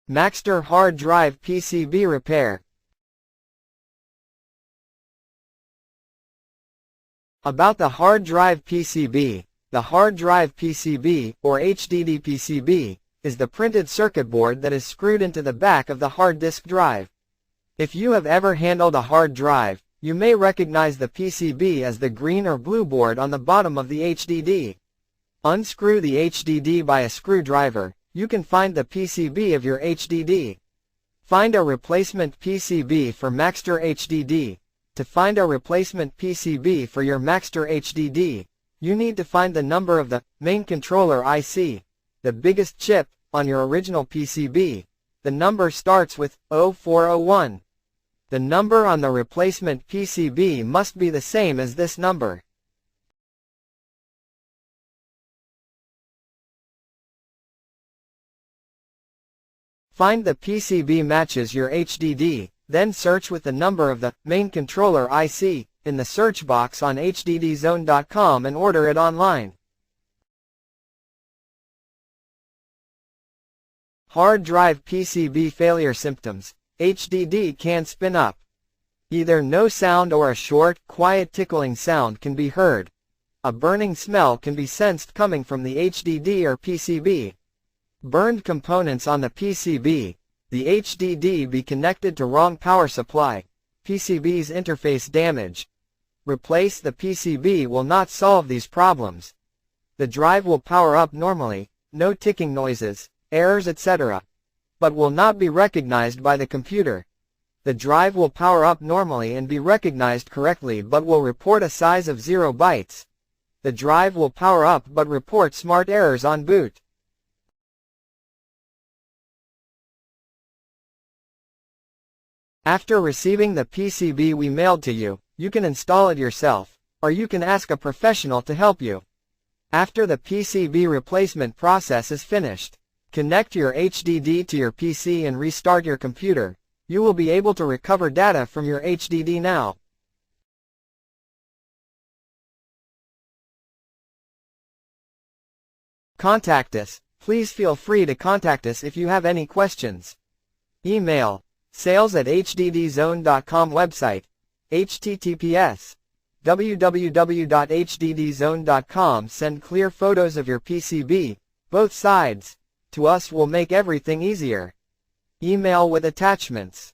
Maxtor hard drive PCB repair. About the hard drive PCB. The hard drive PCB, or HDD PCB, is the printed circuit board that is screwed into the back of the hard disk drive. If you have ever handled a hard drive, you may recognize the PCB as the green or blue board on the bottom of the HDD. Unscrew the HDD by a screwdriver. You can find the PCB of your HDD. Find a replacement PCB for Maxtor HDD. To find a replacement PCB for your Maxtor HDD, you need to find the number of the main controller IC, the biggest chip, on your original PCB. The number starts with 0401. The number on the replacement PCB must be the same as this number. Find the PCB matches your HDD, then search with the number of the main controller IC in the search box on hddzone.com and order it online. Hard drive PCB failure symptoms. HDD can spin up. Either no sound or a short, quiet tickling sound can be heard. A burning smell can be sensed coming from the HDD or PCB. Burned components on the PCB. The HDD be connected to wrong power supply. PCB's interface damage. Replace the PCB will not solve these problems. The drive will power up normally, no ticking noises, errors etc. but will not be recognized by the computer. The drive will power up normally and be recognized correctly but will report a size of 0 bytes. The drive will power up but report smart errors on boot. After receiving the PCB we mailed to you, you can install it yourself, or you can ask a professional to help you. After the PCB replacement process is finished, connect your HDD to your PC and restart your computer. You will be able to recover data from your HDD now. Contact us. Please feel free to contact us if you have any questions. Email sales@hddzone.com. Website https://www.hddzone.com. Send clear photos of your PCB, both sides. To us will make everything easier. Email with attachments.